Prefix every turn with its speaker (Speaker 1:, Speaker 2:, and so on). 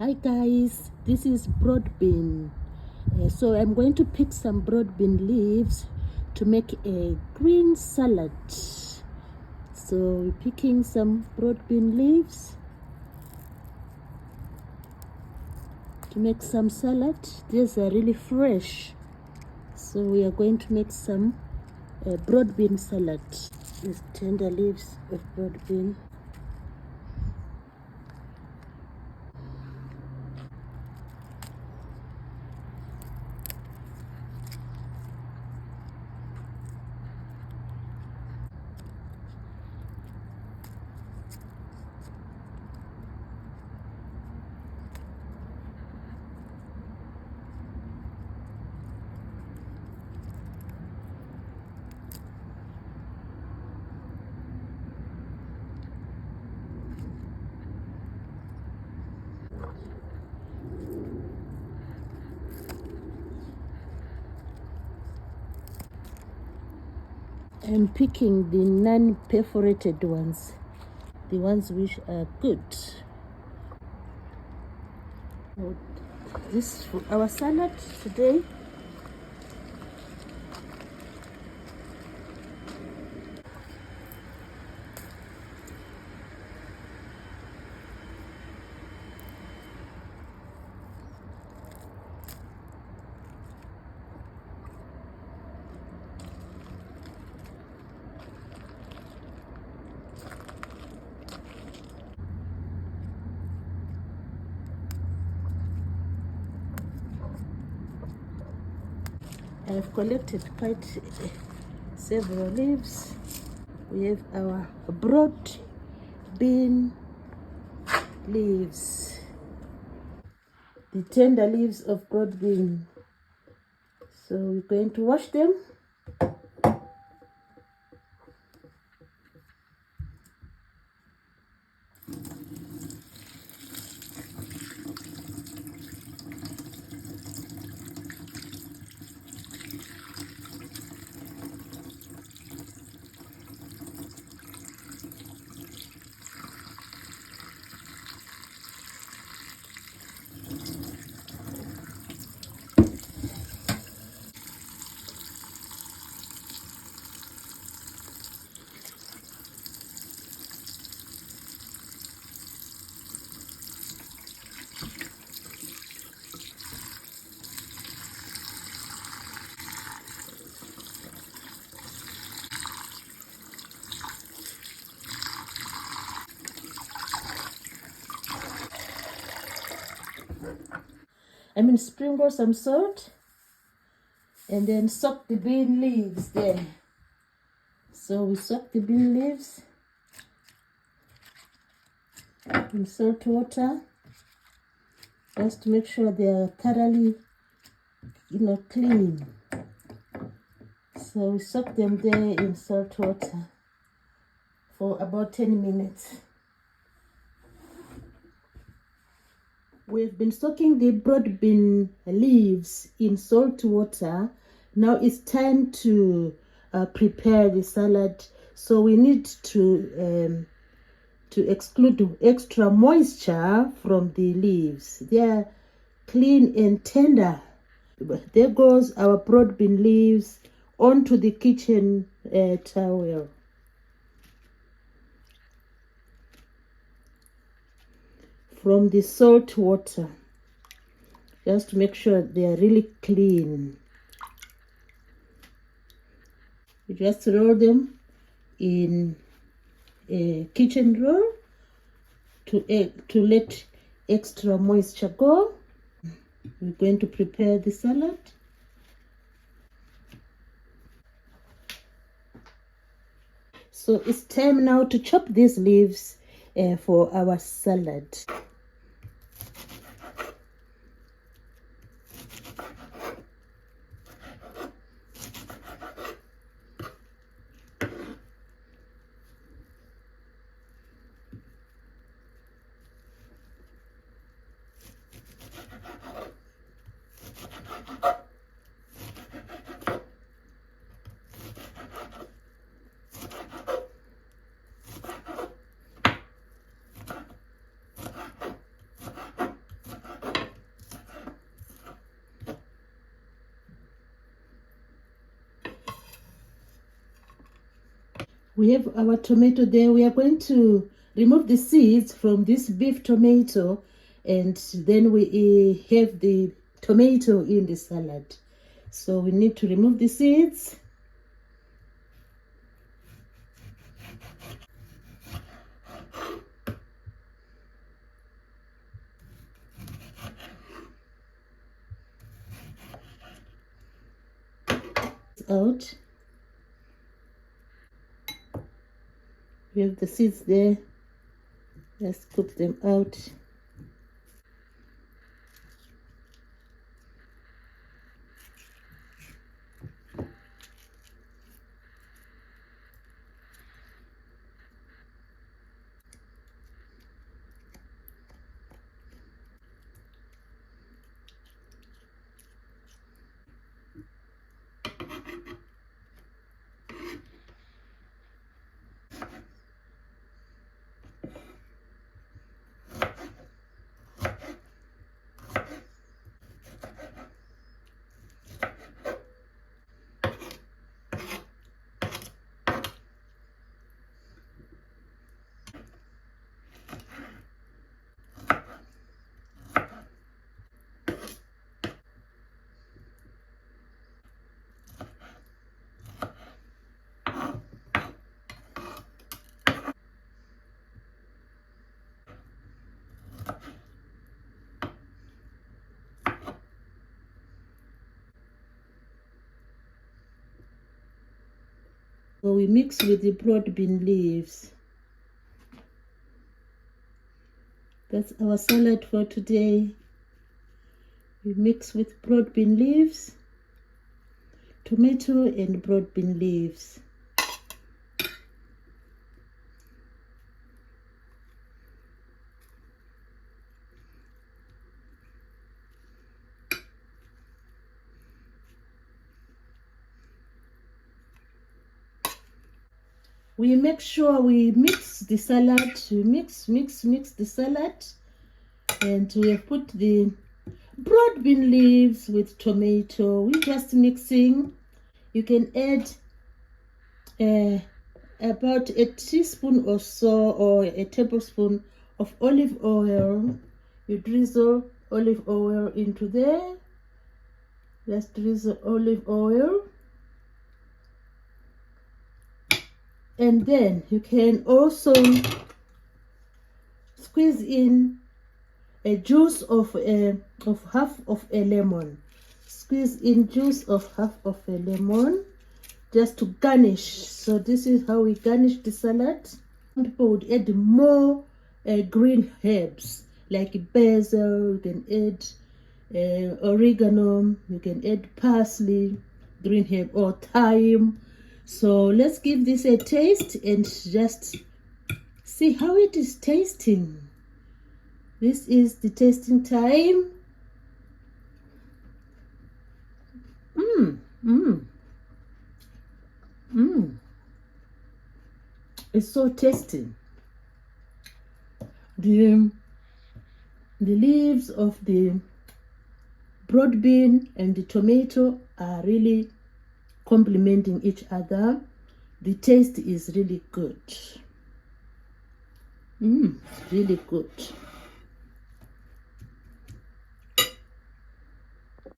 Speaker 1: Hi guys, this is broad bean. So I'm going to pick some broad bean leaves to make a green salad. So we're picking some broad bean leaves to make some salad. These are really fresh. So we are going to make some broad bean salad. These tender leaves of broad bean. I'm picking the non-perforated ones, the ones which are good. This is for our salad today. I've collected quite several leaves. We have our broad bean leaves, the tender leaves of broad bean. So we're going to wash them. Sprinkle some salt and then soak the bean leaves there. So we soak the bean leaves in salt water just to make sure they are thoroughly, clean. So we soak them there in salt water for about 10 minutes. We've been soaking the broad bean leaves in salt water. Now it's time to prepare the salad. So we need to exclude extra moisture from the leaves. They are clean and tender. There goes our broad bean leaves onto the kitchen towel. From the salt water, just to make sure they are really clean. You just roll them in a kitchen roll to let extra moisture go. We're going to prepare the salad. So it's time now to chop these leaves for our salad. We have our tomato there. We are going to remove the seeds from this beef tomato, and then we have the tomato in the salad. So we need to remove the seeds. Out. We have the seeds there. Let's scoop them out. So we mix with the broad bean leaves. That's our salad for today. We mix with broad bean leaves, tomato and broad bean leaves. We make sure we mix the salad. We mix the salad, and we have put the broad bean leaves with tomato. We're just mixing. You can add about a teaspoon or so, or a tablespoon of olive oil. You drizzle olive oil into there. Let's drizzle olive oil. And then you can also squeeze in a juice of half of a lemon. Squeeze in juice of half of a lemon just to garnish. So this is how we garnish the salad. Some people would add more green herbs like basil. You can add oregano. You can add parsley, green herb, or thyme. So let's give this a taste and just see how it is tasting. This is the tasting time. It's so tasty. The leaves of the broad bean and the tomato are really complementing each other. The taste is really good. Really good.